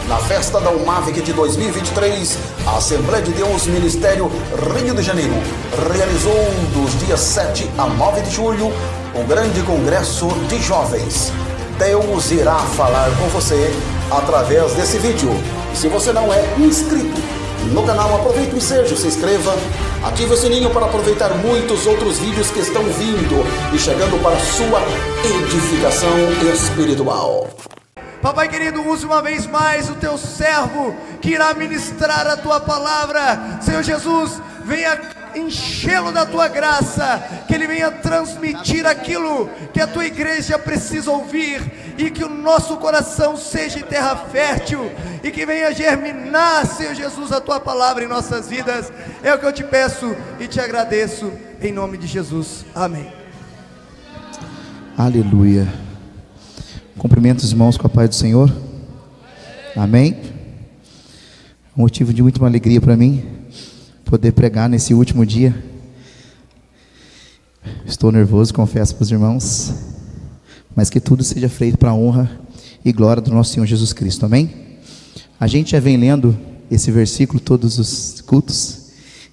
Na festa da UMAVIC de 2023, a Assembleia de Deus Ministério Rio de Janeiro realizou dos dias 7 a 9 de julho o grande congresso de jovens. Deus irá falar com você através desse vídeo. Se você não é inscrito no canal, aproveite o ensejo, se inscreva, ative o sininho para aproveitar muitos outros vídeos que estão vindo e chegando para a sua edificação espiritual. Papai querido, use uma vez mais o teu servo que irá ministrar a tua palavra. Senhor Jesus, venha enchê-lo da tua graça, que ele venha transmitir aquilo que a tua igreja precisa ouvir, e que o nosso coração seja terra fértil, e que venha germinar, Senhor Jesus, a tua palavra em nossas vidas. É o que eu te peço e te agradeço, em nome de Jesus, amém. Aleluia. Cumprimento os irmãos com a paz do Senhor. Amém. Um motivo de muita alegria para mim poder pregar nesse último dia. Estou nervoso, confesso para os irmãos, mas que tudo seja feito para a honra e glória do nosso Senhor Jesus Cristo. Amém. A gente já vem lendo esse versículo todos os cultos,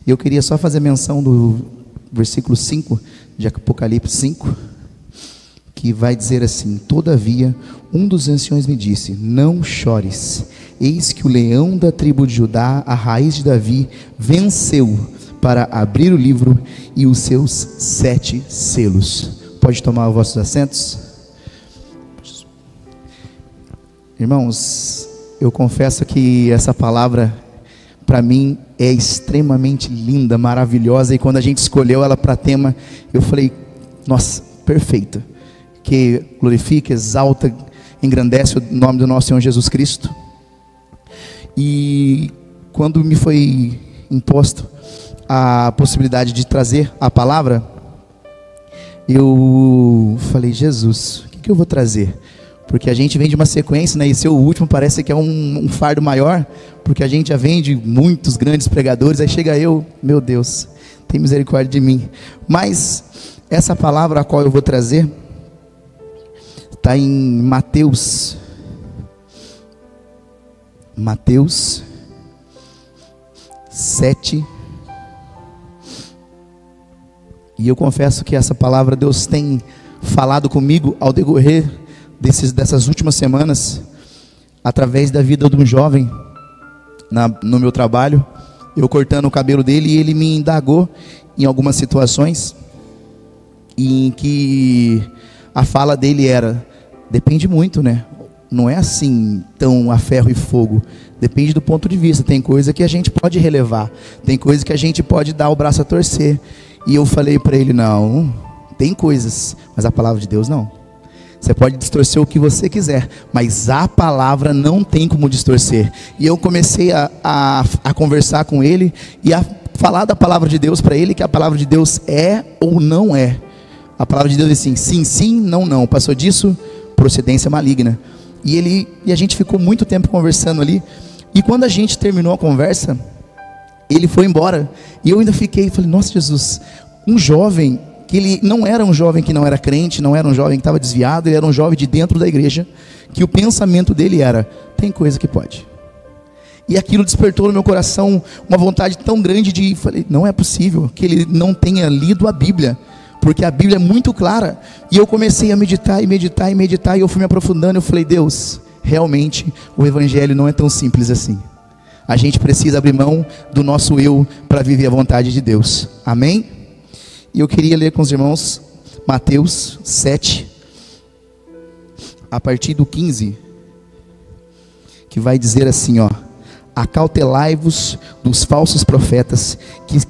e eu queria só fazer menção do versículo 5 de Apocalipse 5, que vai dizer assim: todavia um dos anciões me disse, não chores, eis que o leão da tribo de Judá, a raiz de Davi, venceu para abrir o livro e os seus 7 selos. Pode tomar os vossos assentos. Irmãos, eu confesso que essa palavra para mim é extremamente linda, maravilhosa, e quando a gente escolheu ela para tema, eu falei, nossa, perfeita, que glorifica, exalta, engrandece o nome do nosso Senhor Jesus Cristo. E quando me foi imposto a possibilidade de trazer a palavra, eu falei, Jesus, o que eu vou trazer? Porque a gente vem de uma sequência, né? E ser o último parece que é um fardo maior, porque a gente já vem de muitos grandes pregadores. Aí chega eu, meu Deus, tem misericórdia de mim. Mas essa palavra a qual eu vou trazer está em Mateus 7. E eu confesso que essa palavra Deus tem falado comigo ao decorrer dessas últimas semanas, através da vida de um jovem no meu trabalho. Eu cortando o cabelo dele, e ele me indagou em algumas situações em que a fala dele era: depende muito, né? Não é assim tão a ferro e fogo. Depende do ponto de vista. Tem coisa que a gente pode relevar, tem coisa que a gente pode dar o braço a torcer. E eu falei para ele, não, tem coisas, mas a palavra de Deus não. Você pode distorcer o que você quiser, mas a palavra não tem como distorcer. E eu comecei a conversar com ele e a falar da palavra de Deus para ele, que a palavra de Deus é ou não é. A palavra de Deus é assim, sim, sim, não, não. Passou disso, procedência maligna. E a gente ficou muito tempo conversando ali. E quando a gente terminou a conversa, ele foi embora. E eu ainda falei, nossa Jesus, um jovem, que ele não era um jovem que não era crente, não era um jovem que estava desviado, ele era um jovem de dentro da igreja, que o pensamento dele era, tem coisa que pode. E aquilo despertou no meu coração uma vontade tão grande falei, não é possível que ele não tenha lido a Bíblia, porque a Bíblia é muito clara. E eu comecei a meditar, e eu fui me aprofundando. Eu falei, Deus, realmente o evangelho não é tão simples assim. A gente precisa abrir mão do nosso eu para viver a vontade de Deus. Amém? E eu queria ler com os irmãos Mateus 7, a partir do 15, que vai dizer assim, ó: acautelai-vos dos falsos profetas,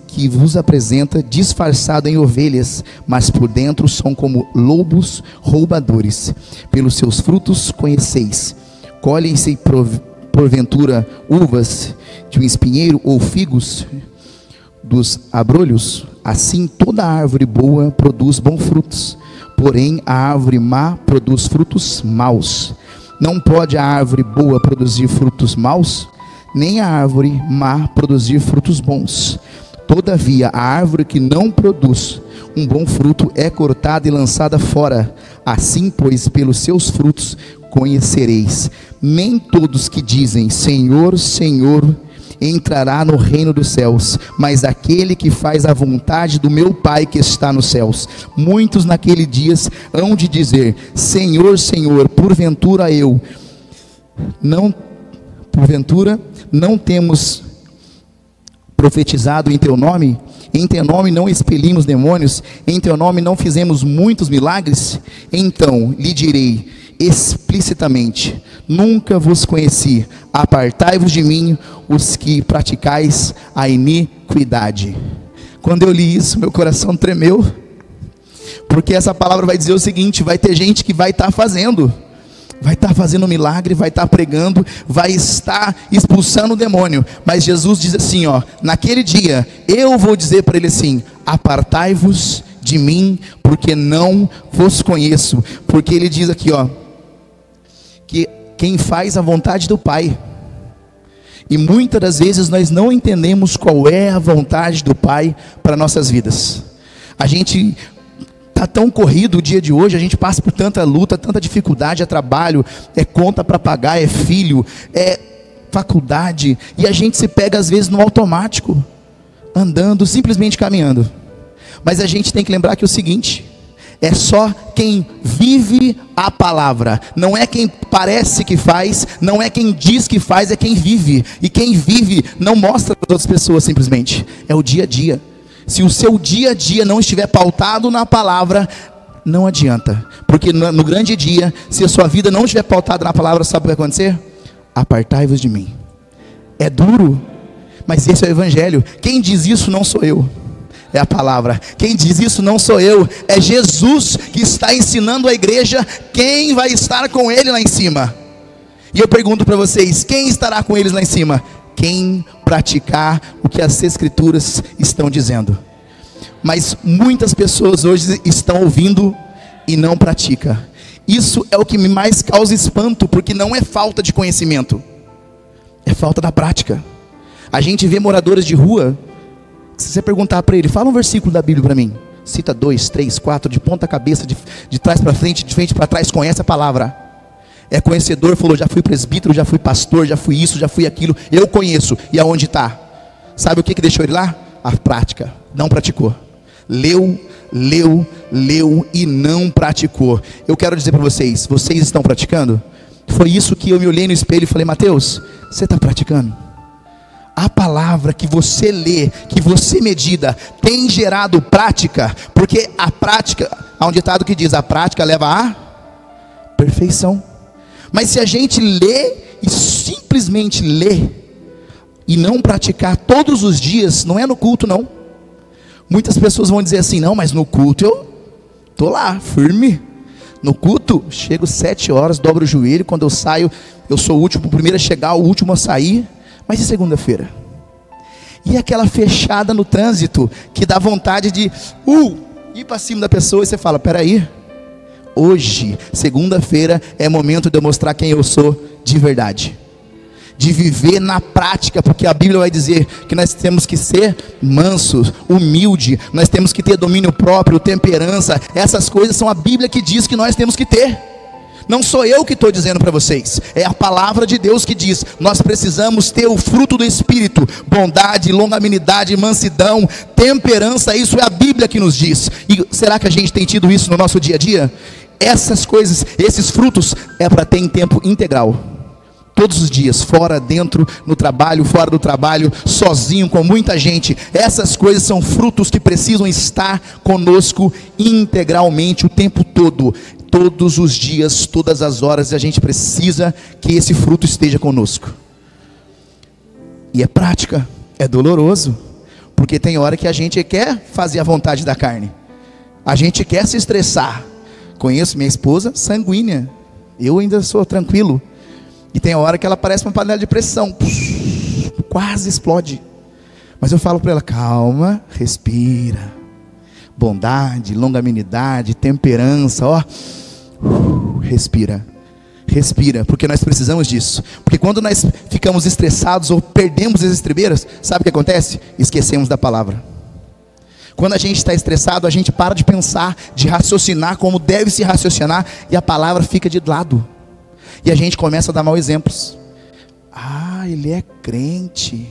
que vos apresenta disfarçado em ovelhas, mas por dentro são como lobos roubadores. Pelos seus frutos conheceis. Colhem-se porventura uvas de um espinheiro, ou figos dos abrolhos? Assim toda árvore boa produz bons frutos, porém a árvore má produz frutos maus. Não pode a árvore boa produzir frutos maus, nem a árvore má produzir frutos bons. Todavia a árvore que não produz um bom fruto é cortada e lançada fora. Assim, pois, pelos seus frutos conhecereis. nem todos que dizem Senhor, Senhor entrará no reino dos céus, mas aquele que faz a vontade do meu Pai que está nos céus. Muitos naquele dias hão de dizer: Senhor, Senhor, porventura não temos profetizado em teu nome? Em teu nome não expelimos demônios? Em teu nome não fizemos muitos milagres? Então lhe direi explicitamente: nunca vos conheci, apartai-vos de mim, os que praticais a iniquidade. Quando eu li isso, meu coração tremeu, porque essa palavra vai dizer o seguinte: vai ter gente que vai estar fazendo milagre, vai estar pregando, vai estar expulsando o demônio, mas Jesus diz assim, naquele dia, eu vou dizer para ele assim: apartai-vos de mim, porque não vos conheço. Porque ele diz aqui, que quem faz a vontade do Pai, e muitas das vezes nós não entendemos qual é a vontade do Pai para nossas vidas. A gente está tão corrido o dia de hoje, a gente passa por tanta luta, tanta dificuldade, é trabalho, é conta para pagar, é filho, é faculdade, e a gente se pega às vezes no automático, andando, simplesmente caminhando. Mas a gente tem que lembrar que é o seguinte: é só quem vive a palavra, não é quem parece que faz, não é quem diz que faz, é quem vive. E quem vive não mostra para as outras pessoas simplesmente, é o dia a dia. Se o seu dia a dia não estiver pautado na palavra, não adianta, porque no grande dia, se a sua vida não estiver pautada na palavra, sabe o que vai acontecer? Apartai-vos de mim. É duro, mas esse é o evangelho. Quem diz isso não sou eu, é a palavra. Quem diz isso não sou eu, é Jesus que está ensinando a igreja quem vai estar com ele lá em cima. E eu pergunto para vocês: quem estará com eles lá em cima? Quem praticar o que as escrituras estão dizendo. Mas muitas pessoas hoje estão ouvindo e não praticam. Isso é o que me mais causa espanto, porque não é falta de conhecimento, é falta da prática. A gente vê moradores de rua, se você perguntar para ele: fala um versículo da Bíblia para mim, cita 2, 3, 4, de ponta cabeça, de trás para frente, de frente para trás, conhece a palavra. É conhecedor, falou: já fui presbítero, já fui pastor, já fui isso, já fui aquilo, eu conheço. E aonde está? Sabe o que deixou ele lá? A prática. Não praticou. Leu e não praticou. Eu quero dizer para vocês: vocês estão praticando? Foi isso que eu me olhei no espelho e falei: Mateus, você está praticando? A palavra que você lê, que você medita, tem gerado prática? Porque a prática, há um ditado que diz: a prática leva à perfeição. Mas se a gente lê e simplesmente lê e não praticar todos os dias, não é no culto não. Muitas pessoas vão dizer assim: não, mas no culto eu estou lá, firme. No culto, chego 7 horas, dobro o joelho, quando eu saio, eu sou o primeiro a chegar, o último a sair. Mas e segunda-feira? E aquela fechada no trânsito, que dá vontade de ir para cima da pessoa, e você fala: peraí, hoje, segunda-feira, é momento de eu mostrar quem eu sou de verdade, de viver na prática, porque a Bíblia vai dizer que nós temos que ser mansos, humilde, nós temos que ter domínio próprio, temperança. Essas coisas são a Bíblia que diz que nós temos que ter. Não sou eu que estou dizendo para vocês, é a palavra de Deus que diz: nós precisamos ter o fruto do Espírito, bondade, longanimidade, mansidão, temperança. Isso é a Bíblia que nos diz. E será que a gente tem tido isso no nosso dia a dia? Essas coisas, esses frutos, é para ter em tempo integral, todos os dias, fora, dentro, no trabalho, fora do trabalho, sozinho, com muita gente. Essas coisas são frutos que precisam estar conosco integralmente o tempo todo, todos os dias, todas as horas. E a gente precisa que esse fruto esteja conosco. E é prática, é doloroso, porque tem hora que a gente quer fazer a vontade da carne, a gente quer se estressar. Conheço minha esposa sanguínea, eu ainda sou tranquilo, e tem hora que ela parece uma panela de pressão, quase explode. Mas eu falo para ela: calma, respira, bondade, longanimidade, temperança, respira, porque nós precisamos disso. Porque quando nós ficamos estressados ou perdemos as estribeiras, sabe o que acontece? Esquecemos da palavra. Quando a gente está estressado, a gente para de pensar, de raciocinar como deve se raciocinar, e a palavra fica de lado. E a gente começa a dar maus exemplos. Ah, ele é crente.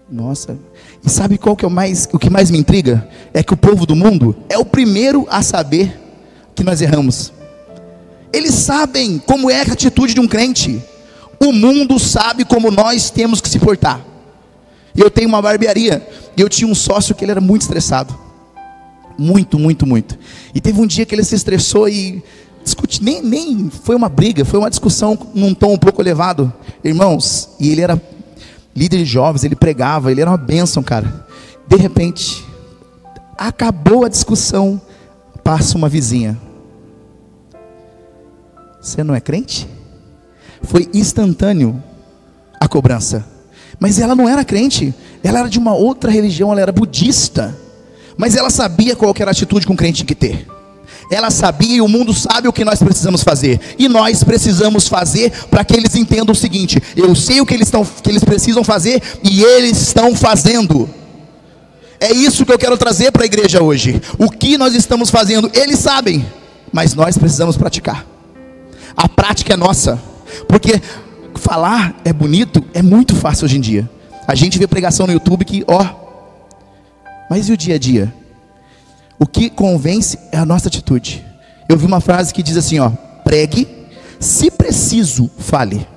Nossa. E sabe qual que é o que mais me intriga? É que o povo do mundo é o primeiro a saber que nós erramos. Eles sabem como é a atitude de um crente. O mundo sabe como nós temos que se portar. Eu tenho uma barbearia e eu tinha um sócio que ele era muito estressado. Muito. E teve um dia que ele se estressou e discutiu, nem foi uma briga, foi uma discussão num tom um pouco elevado. Irmãos, e ele era líder de jovens, ele pregava, ele era uma bênção, cara. De repente, acabou a discussão, passa uma vizinha. Você não é crente? Foi instantâneo a cobrança. Mas ela não era crente, ela era de uma outra religião, ela era budista. Mas ela sabia qual que era a atitude que um crente tinha que ter. Ela sabia, e o mundo sabe o que nós precisamos fazer. E nós precisamos fazer para que eles entendam o seguinte: eu sei o que eles precisam fazer e eles estão fazendo. É isso que eu quero trazer para a igreja hoje. O que nós estamos fazendo, eles sabem, mas nós precisamos praticar. A prática é nossa. Porque falar é bonito, é muito fácil hoje em dia. A gente vê pregação no YouTube que, mas e o dia a dia? O que convence é a nossa atitude. Eu vi uma frase que diz assim, pregue, se preciso, fale.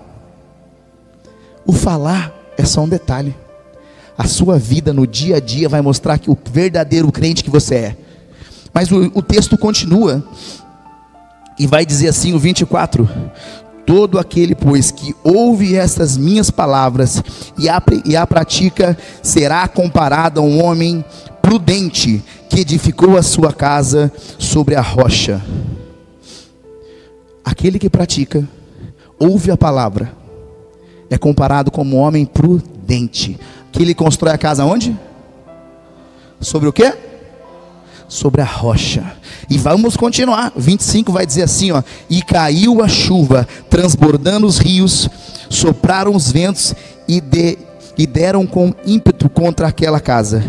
O falar é só um detalhe. A sua vida no dia a dia vai mostrar que o verdadeiro crente que você é. Mas o texto continua e vai dizer assim, o 24: todo aquele, pois, que ouve estas minhas palavras e a pratica, será comparado a um homem prudente que edificou a sua casa sobre a rocha. Aquele que pratica, ouve a palavra, é comparado como um homem prudente, que ele constrói a casa onde? Sobre o quê? Sobre a rocha. E vamos continuar. 25 vai dizer assim, e caiu a chuva, transbordando os rios, sopraram os ventos e deram com ímpeto contra aquela casa,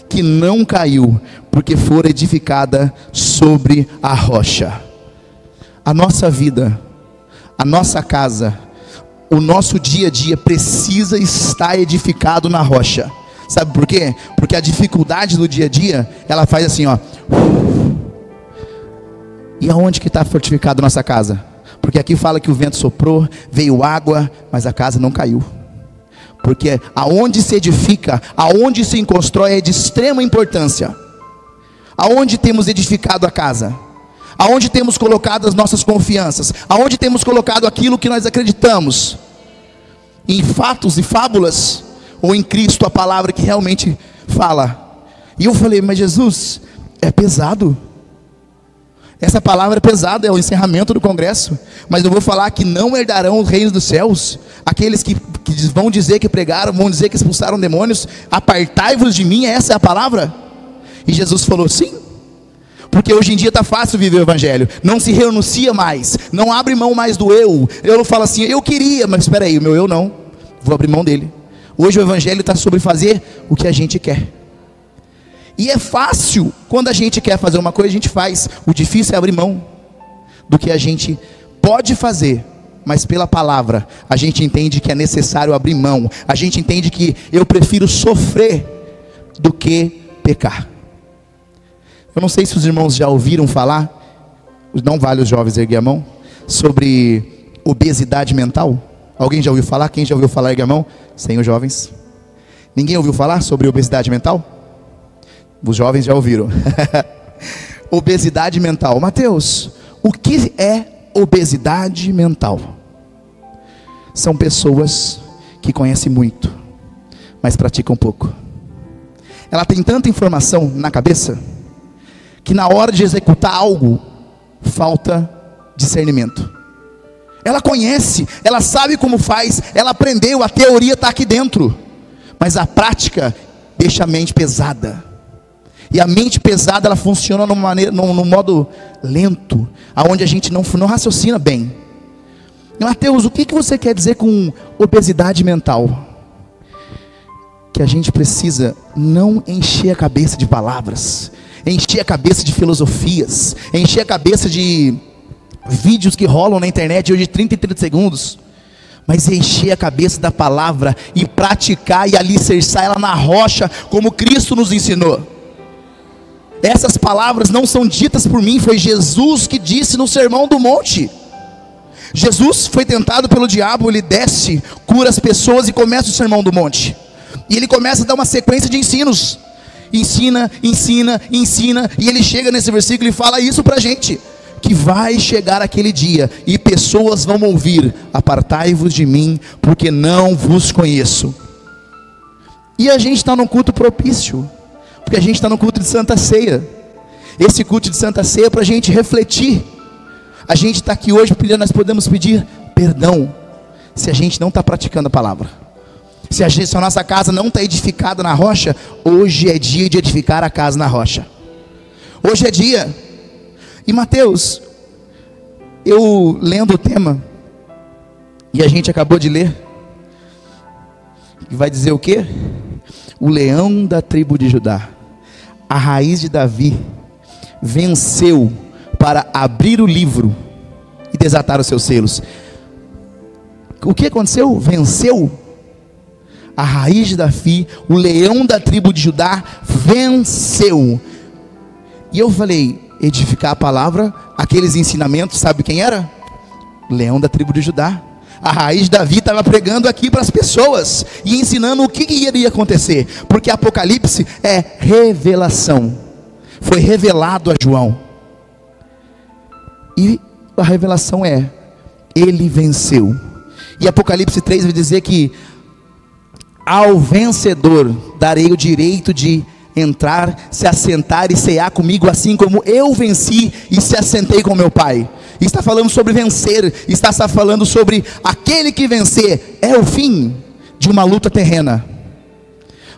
que não caiu, porque fora edificada sobre a rocha. A nossa vida, a nossa casa, o nosso dia a dia precisa estar edificado na rocha. Sabe por quê? Porque a dificuldade do dia a dia, ela faz assim, E aonde que está fortificado a nossa casa? Porque aqui fala que o vento soprou, veio água, mas a casa não caiu. Porque aonde se edifica, aonde se constrói é de extrema importância. Aonde temos edificado a casa? Aonde temos colocado as nossas confianças? Aonde temos colocado aquilo que nós acreditamos? Em fatos e fábulas? Ou em Cristo, a palavra que realmente fala? E eu falei, mas Jesus, é pesado. Essa palavra é pesada, é o encerramento do congresso. Mas eu vou falar que não herdarão os reinos dos céus aqueles que vão dizer que pregaram, vão dizer que expulsaram demônios. Apartai-vos de mim, essa é a palavra? E Jesus falou, sim. Porque hoje em dia está fácil viver o evangelho. Não se renuncia mais, não abre mão mais do eu. Eu não falo assim, eu queria, mas espera aí, o meu eu não, vou abrir mão dele. Hoje o evangelho está sobre fazer o que a gente quer. E é fácil, quando a gente quer fazer uma coisa, a gente faz. O difícil é abrir mão do que a gente pode fazer, mas pela palavra, a gente entende que é necessário abrir mão. A gente entende que eu prefiro sofrer do que pecar. Eu não sei se os irmãos já ouviram falar, não vale os jovens erguer a mão, sobre obesidade mental. Alguém já ouviu falar? Quem já ouviu falar, ergue a mão? Sem os jovens. Ninguém ouviu falar sobre obesidade mental? Os jovens já ouviram. Obesidade mental. Mateus, o que é obesidade mental? São pessoas que conhecem muito, mas praticam pouco. Ela tem tanta informação na cabeça, que na hora de executar algo, falta discernimento. Ela conhece, ela sabe como faz, ela aprendeu, a teoria está aqui dentro, mas a prática deixa a mente pesada. E a mente pesada, ela funciona num modo lento, aonde a gente não raciocina bem. Mateus, o que você quer dizer com obesidade mental? Que a gente precisa não encher a cabeça de palavras, encher a cabeça de filosofias, encher a cabeça de vídeos que rolam na internet hoje de 30 e 30 segundos, mas encher a cabeça da palavra e praticar e alicerçar ela na rocha, como Cristo nos ensinou. Essas palavras não são ditas por mim, foi Jesus que disse no Sermão do Monte. Jesus foi tentado pelo diabo, ele desce, cura as pessoas e começa o Sermão do Monte. E ele começa a dar uma sequência de ensinos. Ensina, ensina, ensina. E ele chega nesse versículo e fala isso pra gente: que vai chegar aquele dia e pessoas vão ouvir: apartai-vos de mim, porque não vos conheço. E a gente está num culto propício, porque a gente está no culto de Santa Ceia. Esse culto de Santa Ceia é para a gente refletir. A gente está aqui hoje porque nós podemos pedir perdão se a gente não está praticando a palavra. Se a nossa casa não está edificada na rocha, hoje é dia de edificar a casa na rocha. Hoje é dia. E Mateus, eu lendo o tema, e a gente acabou de ler, e vai dizer o quê? O leão da tribo de Judá, a raiz de Davi, venceu para abrir o livro e desatar os seus selos. O que aconteceu? Venceu. A raiz de Davi, o leão da tribo de Judá, venceu. E eu falei, edificar a palavra, aqueles ensinamentos, sabe quem era? Leão da tribo de Judá. A raiz de Davi estava pregando aqui para as pessoas e ensinando o que iria acontecer, porque Apocalipse é revelação. Foi revelado a João, e a revelação é: ele venceu. E Apocalipse 3 vai dizer que ao vencedor darei o direito de entrar, se assentar e cear comigo, assim como eu venci e se assentei com meu Pai. Está falando sobre vencer, está falando sobre aquele que vencer. É o fim de uma luta terrena,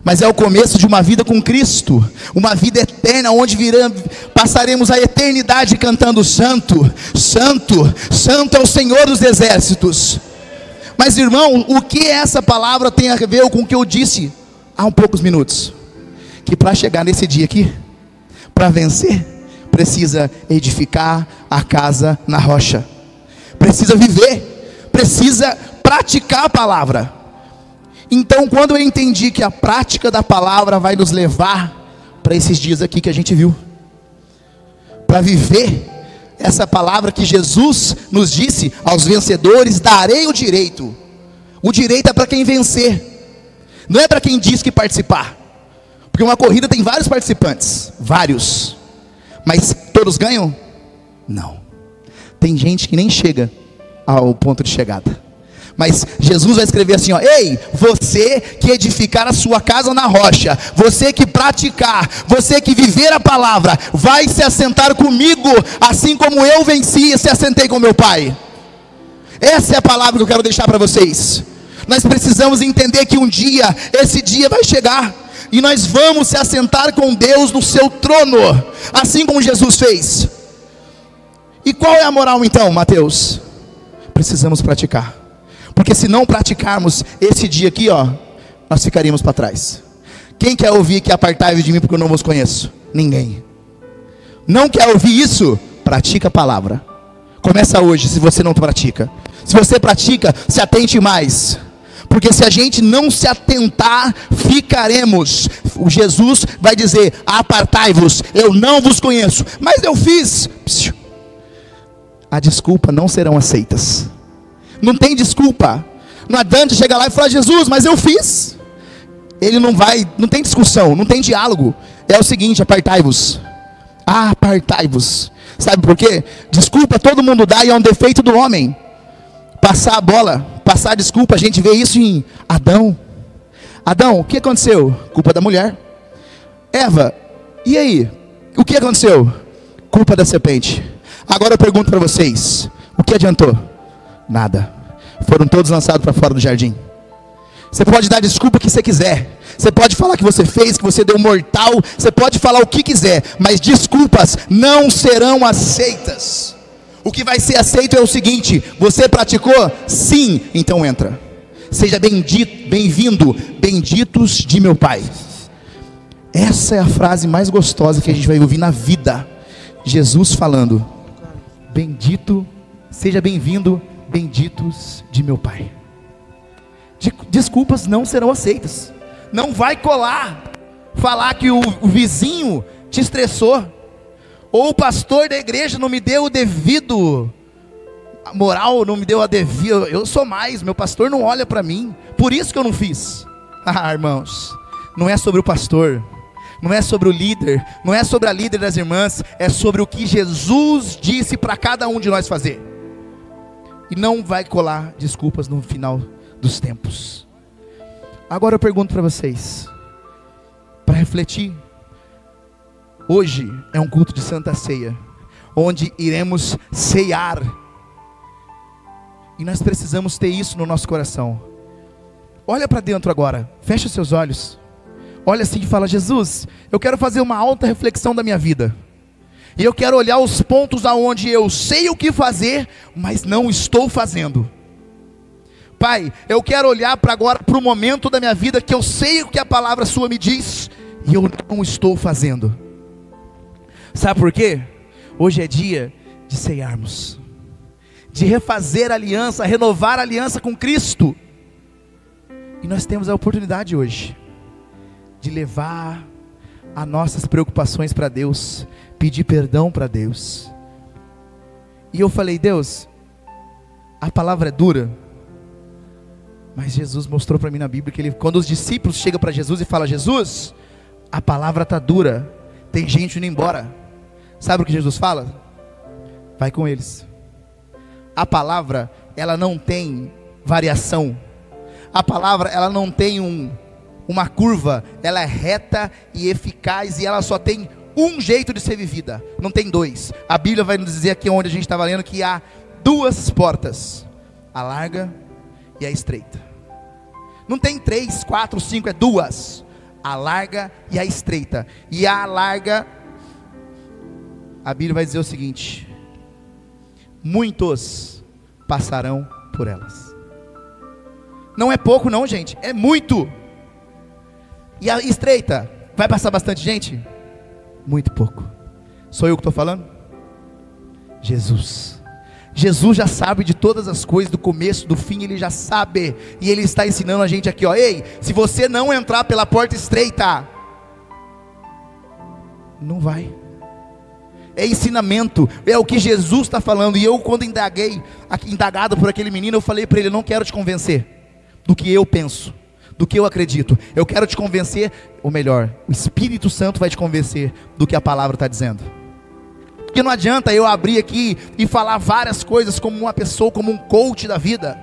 mas é o começo de uma vida com Cristo, uma vida eterna, onde passaremos a eternidade cantando santo, santo, santo é o Senhor dos exércitos. Mas irmão, o que essa palavra tem a ver com o que eu disse há um poucos minutos? Que para chegar nesse dia aqui, para vencer, precisa edificar a casa na rocha, precisa viver, precisa praticar a palavra. Então, quando eu entendi que a prática da palavra vai nos levar para esses dias aqui que a gente viu, para viver essa palavra que Jesus nos disse: aos vencedores darei o direito. O direito é para quem vencer, não é para quem diz que participar, porque uma corrida tem vários participantes, vários, mas todos ganham? Não, tem gente que nem chega ao ponto de chegada. Mas Jesus vai escrever assim, ó: ei, você que edificar a sua casa na rocha, você que praticar, você que viver a palavra, vai se assentar comigo, assim como eu venci e se assentei com meu Pai. Essa é a palavra que eu quero deixar para vocês. Nós precisamos entender que um dia, esse dia vai chegar, e nós vamos se assentar com Deus no seu trono, assim como Jesus fez. E qual é a moral então, Mateus? Precisamos praticar. Porque se não praticarmos esse dia aqui, ó, nós ficaríamos para trás. Quem quer ouvir que apartai-vos de mim porque eu não vos conheço? Ninguém. Não quer ouvir isso? Pratica a palavra. Começa hoje, se você não pratica. Se você pratica, se atente mais. Porque se a gente não se atentar, ficaremos. O Jesus vai dizer: apartai-vos, eu não vos conheço. Mas eu fiz. A desculpa não serão aceitas. Não tem desculpa. Não adianta chegar lá e falar: Jesus, mas eu fiz. Ele não vai, não tem discussão, não tem diálogo. É o seguinte: apartai-vos. Apartai-vos. Sabe por quê? Desculpa todo mundo dá, e é um defeito do homem. Passar a bola, passar a desculpa. A gente vê isso em Adão. Adão, o que aconteceu? Culpa da mulher. Eva, e aí? O que aconteceu? Culpa da serpente. Agora eu pergunto para vocês: o que adiantou? Nada. Foram todos lançados para fora do jardim. Você pode dar desculpa que você quiser, você pode falar que você fez, que você deu mortal, você pode falar o que quiser, mas desculpas não serão aceitas. O que vai ser aceito é o seguinte: você praticou? Sim, então entra. Seja bendito, bem-vindo, benditos de meu Pai. Essa é a frase mais gostosa que a gente vai ouvir na vida. Jesus falando: bendito seja bem-vindo, benditos de meu Pai. Desculpas não serão aceitas. Não vai colar falar que o vizinho te estressou, ou o pastor da igreja não me deu o devido moral, não me deu a devida. Eu sou mais, meu pastor não olha para mim, por isso que eu não fiz. Irmãos, não é sobre o pastor, não é sobre o líder, não é sobre a líder das irmãs, é sobre o que Jesus disse para cada um de nós fazer. E não vai colar desculpas no final dos tempos. Agora eu pergunto para vocês, para refletir. Hoje é um culto de Santa Ceia, onde iremos ceiar, e nós precisamos ter isso no nosso coração. Olha para dentro agora, fecha os seus olhos, olha assim e fala: Jesus, eu quero fazer uma alta reflexão da minha vida, e eu quero olhar os pontos aonde eu sei o que fazer, mas não estou fazendo. Pai, eu quero olhar para agora, para o momento da minha vida que eu sei o que a palavra sua me diz, e eu não estou fazendo. Sabe por quê? Hoje é dia de ceiarmos, de refazer a aliança, renovar a aliança com Cristo. E nós temos a oportunidade hoje de levar as nossas preocupações para Deus, pedir perdão para Deus. E eu falei: Deus, a palavra é dura, mas Jesus mostrou para mim na Bíblia que quando os discípulos chegam para Jesus e falam: Jesus, a palavra está dura, tem gente indo embora. Sabe o que Jesus fala? Vai com eles. A palavra, ela não tem variação. A palavra, ela não tem uma curva. Ela é reta e eficaz, e ela só tem um jeito de ser vivida, não tem dois. A Bíblia vai nos dizer aqui onde a gente estava lendo que há duas portas, a larga e a estreita. Não tem 3, 4, 5, é duas, a larga e a estreita. E a larga, a Bíblia vai dizer o seguinte: muitos passarão por elas. Não é pouco não, gente, é muito. E a estreita, vai passar bastante gente? Muito pouco. Sou eu que estou falando? Jesus já sabe de todas as coisas, do começo, do fim, Ele já sabe. E Ele está ensinando a gente aqui, ó: ei, se você não entrar pela porta estreita, não vai. É ensinamento, é o que Jesus está falando. E eu, quando indagado por aquele menino, eu falei para ele: eu não quero te convencer do que eu penso, do que eu acredito. Eu quero te convencer, ou melhor, o Espírito Santo vai te convencer do que a palavra está dizendo. Porque não adianta eu abrir aqui e falar várias coisas como uma pessoa, como um coach da vida,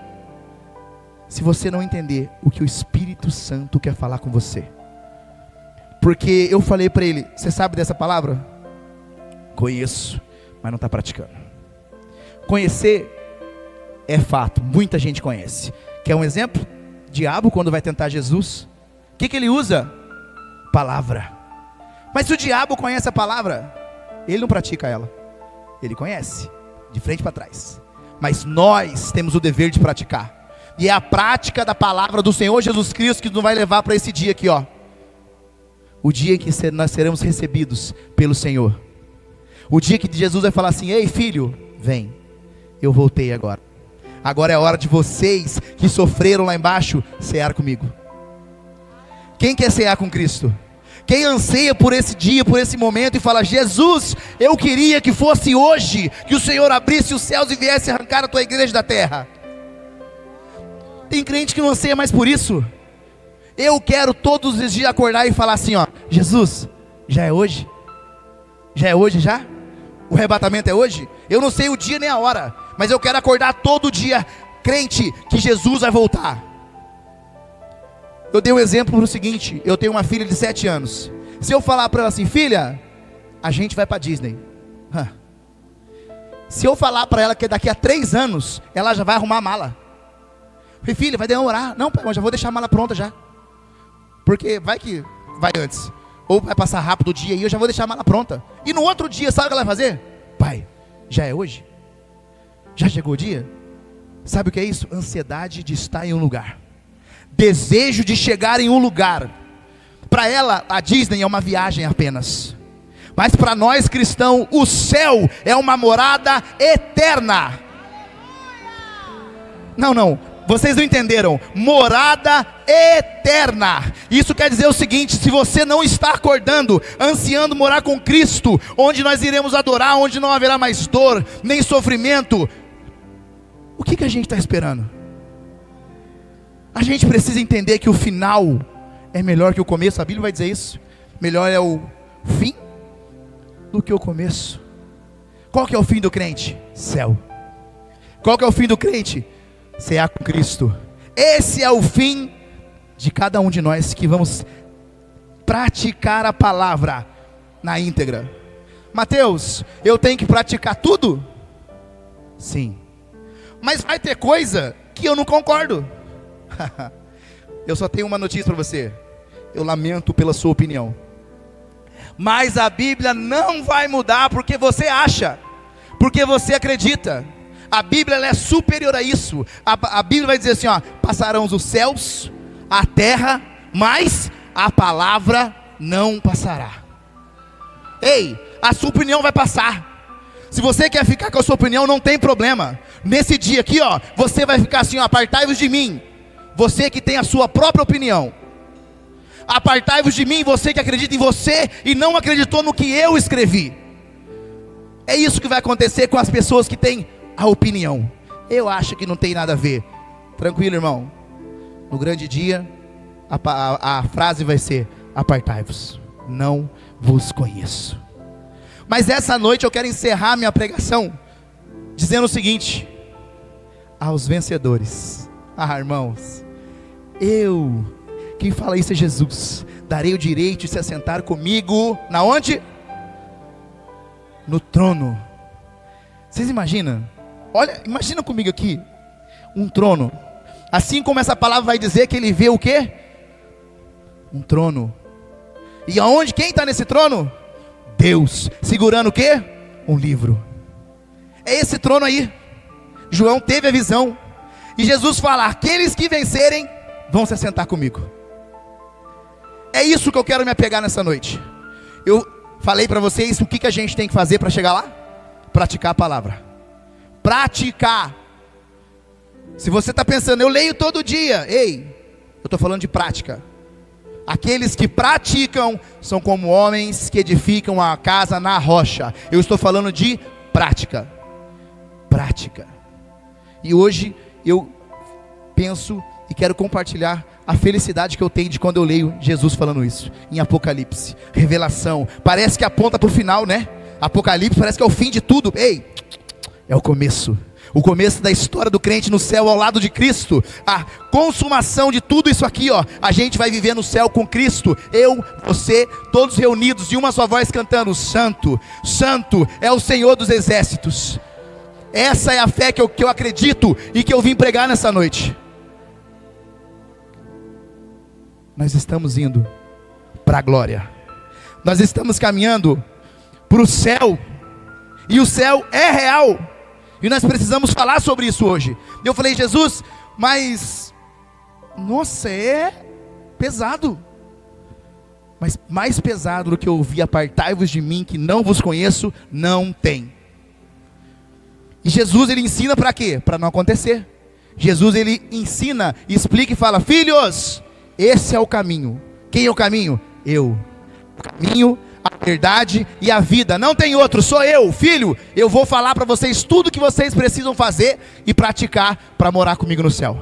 se você não entender o que o Espírito Santo quer falar com você. Porque eu falei para ele: você sabe dessa palavra? Conheço, mas não está praticando. Conhecer é fato, muita gente conhece. Quer um exemplo? Diabo, quando vai tentar Jesus, o que ele usa? Palavra. Mas se o diabo conhece a palavra, ele não pratica ela. Ele conhece, de frente para trás. Mas nós temos o dever de praticar. E é a prática da palavra do Senhor Jesus Cristo que nos vai levar para esse dia aqui, ó. O dia em que nós seremos recebidos pelo Senhor. O dia que Jesus vai falar assim: ei filho, vem, eu voltei agora. Agora é a hora de vocês que sofreram lá embaixo cear comigo. Quem quer cear com Cristo? Quem anseia por esse dia, por esse momento e fala: Jesus, eu queria que fosse hoje, que o Senhor abrisse os céus e viesse arrancar a tua igreja da terra. Tem crente que não anseia mais por isso. Eu quero todos os dias acordar e falar assim, ó: Jesus, já é hoje? Já é hoje já? O arrebatamento é hoje? Eu não sei o dia nem a hora, mas eu quero acordar todo dia crente que Jesus vai voltar. Eu dei um exemplo no seguinte: eu tenho uma filha de 7 anos. Se eu falar para ela assim: filha, a gente vai para Disney. Se eu falar para ela que daqui a 3 anos ela já vai arrumar a mala. Falei: filha, vai demorar. Não, pai, eu já vou deixar a mala pronta já, porque vai que vai antes, ou vai passar rápido o dia e eu já vou deixar a mala pronta. E no outro dia, sabe o que ela vai fazer? Pai, já é hoje? Já chegou o dia? Sabe o que é isso? Ansiedade de estar em um lugar, desejo de chegar em um lugar. Para ela, a Disney é uma viagem apenas, mas para nós cristãos, o céu é uma morada eterna. Não, vocês não entenderam. Morada eterna. Isso quer dizer o seguinte: se você não está acordando, ansiando morar com Cristo, onde nós iremos adorar, onde não haverá mais dor, nem sofrimento, o que a gente está esperando? A gente precisa entender que o final é melhor que o começo. A Bíblia vai dizer isso. Melhor é o fim do que o começo. Qual que é o fim do crente? Céu. Qual que é o fim do crente? Cear com Cristo. Esse é o fim de cada um de nós que vamos praticar a palavra na íntegra. Mateus, eu tenho que praticar tudo? Sim. Mas vai ter coisa que eu não concordo. Eu só tenho uma notícia para você. Eu lamento pela sua opinião, mas a Bíblia não vai mudar porque você acha, porque você acredita. A Bíblia ela é superior a isso. A Bíblia vai dizer assim, ó: passarão os céus, a terra, mas a palavra não passará. Ei, a sua opinião vai passar. Se você quer ficar com a sua opinião, não tem problema. Nesse dia aqui, ó, você vai ficar assim, ó: apartai-vos de mim, você que tem a sua própria opinião. Apartai-vos de mim, você que acredita em você e não acreditou no que eu escrevi. É isso que vai acontecer com as pessoas que têm a opinião. Eu acho que não tem nada a ver. Tranquilo, irmão. No grande dia, a frase vai ser: apartai-vos, não vos conheço. Mas essa noite eu quero encerrar minha pregação dizendo o seguinte: aos vencedores, irmãos, quem fala isso é Jesus, darei o direito de se assentar comigo, na onde? No trono. Vocês imaginam? Olha, imagina comigo aqui, um trono, assim como essa palavra vai dizer que ele vê o quê? Um trono. E aonde, quem está nesse trono? Deus, segurando o quê? Um livro. É esse trono aí. João teve a visão, e Jesus fala: aqueles que vencerem, vão se assentar comigo. É isso que eu quero me apegar nessa noite. Eu falei para vocês o que a gente tem que fazer para chegar lá? Praticar a palavra. Praticar. Se você está pensando, eu leio todo dia. Ei, eu estou falando de prática. Aqueles que praticam são como homens que edificam a casa na rocha. Eu estou falando de prática. Prática. E hoje eu penso e quero compartilhar a felicidade que eu tenho de quando eu leio Jesus falando isso em Apocalipse, revelação. Parece que aponta para o final, né? Apocalipse parece que é o fim de tudo. Ei, é o começo da história do crente no céu ao lado de Cristo, a consumação de tudo isso aqui, ó. A gente vai viver no céu com Cristo, eu, você, todos reunidos de uma só voz cantando: Santo, Santo é o Senhor dos exércitos. Essa é a fé que eu acredito e que eu vim pregar nessa noite. Nós estamos indo para a glória, nós estamos caminhando para o céu, e o céu é real, e nós precisamos falar sobre isso hoje. Eu falei: Jesus, mas nossa, é pesado. Mas mais pesado do que ouvir apartai-vos de mim que não vos conheço, não tem. E Jesus ele ensina para quê? Para não acontecer. Jesus ele ensina, explica e fala: filhos, esse é o caminho. Quem é o caminho? Eu. O caminho, a verdade e a vida. Não tem outro, sou eu, filho. Eu vou falar para vocês tudo que vocês precisam fazer e praticar para morar comigo no céu.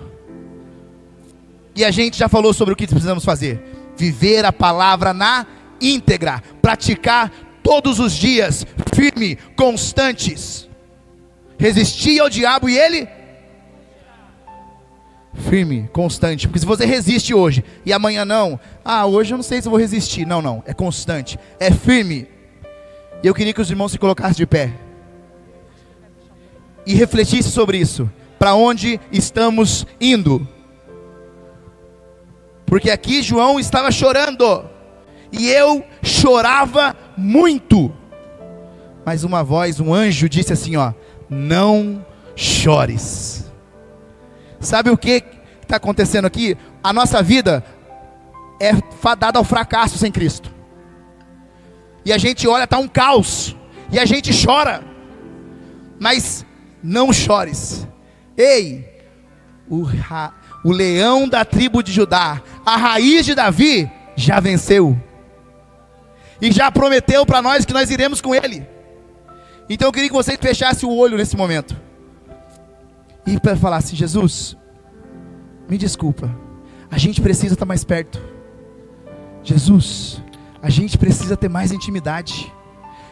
E a gente já falou sobre o que precisamos fazer: viver a palavra na íntegra, praticar todos os dias, firme, constantes. Resistir ao diabo e ele firme, constante. Porque se você resiste hoje e amanhã não, hoje eu não sei se eu vou resistir. Não, é constante, é firme. E eu queria que os irmãos se colocassem de pé e refletissem sobre isso. Para onde estamos indo? Porque aqui João estava chorando, e eu chorava muito. Mas uma voz, um anjo disse assim, ó: não chores. Sabe o que está acontecendo aqui? A nossa vida é fadada ao fracasso sem Cristo. E a gente olha, está um caos, e a gente chora. Mas não chores. Ei, o leão da tribo de Judá, a raiz de Davi, já venceu. E já prometeu para nós que nós iremos com ele. Então eu queria que vocês fechassem o olho nesse momento. E para falar assim: Jesus, me desculpa, a gente precisa estar mais perto. Jesus, a gente precisa ter mais intimidade.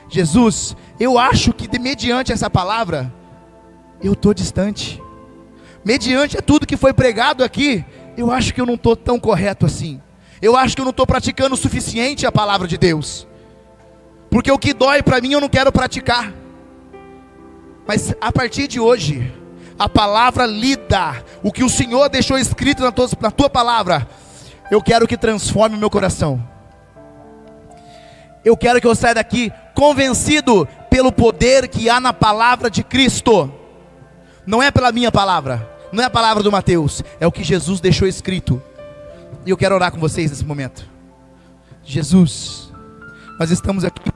Jesus, eu acho que mediante essa palavra, eu estou distante. Mediante a tudo que foi pregado aqui, eu acho que eu não estou tão correto assim. Eu acho que eu não estou praticando o suficiente a palavra de Deus. Porque o que dói para mim eu não quero praticar. Mas a partir de hoje, a palavra lida, o que o Senhor deixou escrito na tua palavra, eu quero que transforme o meu coração. Eu quero que eu saia daqui convencido pelo poder que há na palavra de Cristo. Não é pela minha palavra, não é a palavra do Mateus, é o que Jesus deixou escrito. E eu quero orar com vocês nesse momento. Jesus, nós estamos aqui,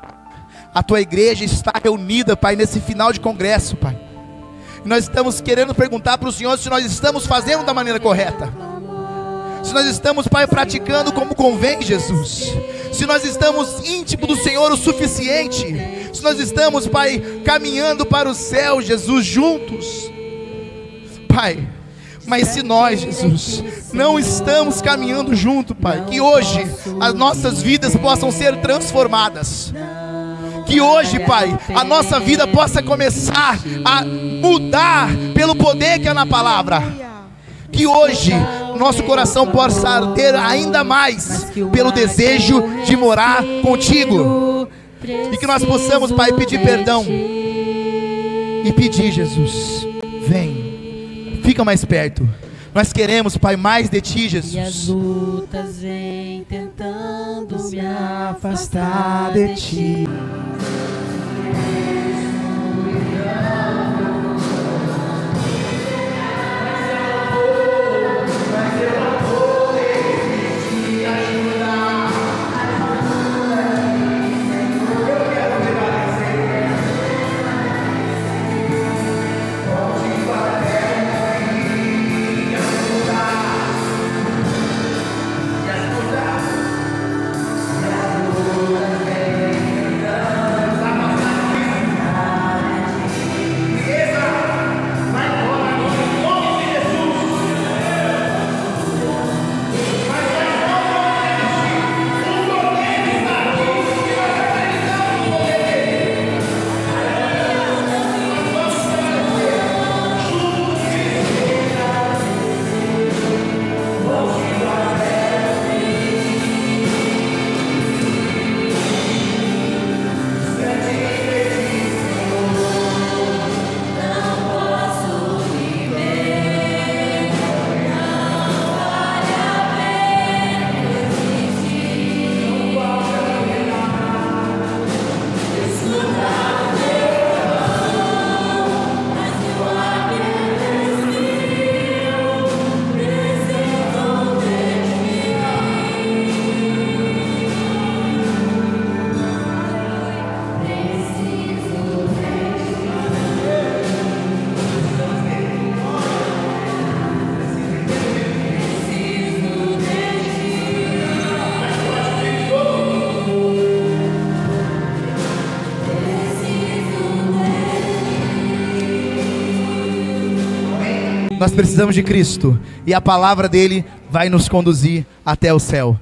a tua igreja está reunida, Pai, nesse final de congresso, Pai. E nós estamos querendo perguntar para o Senhor se nós estamos fazendo da maneira correta. Se nós estamos, Pai, praticando como convém, Jesus. Se nós estamos íntimos do Senhor o suficiente. Se nós estamos, Pai, caminhando para o céu, Jesus, juntos. Pai, mas se nós, Jesus, não estamos caminhando junto, Pai, que hoje as nossas vidas possam ser transformadas. Que hoje, Pai, a nossa vida possa começar a mudar pelo poder que há na palavra. Que hoje nosso coração possa arder ainda mais pelo desejo de morar contigo. E que nós possamos, Pai, pedir perdão. E pedir, Jesus, vem, fica mais perto. Nós queremos, Pai, mais de Ti, Jesus. E as lutas vêm tentando me afastar de Ti. Nós precisamos de Cristo, e a palavra dele vai nos conduzir até o céu.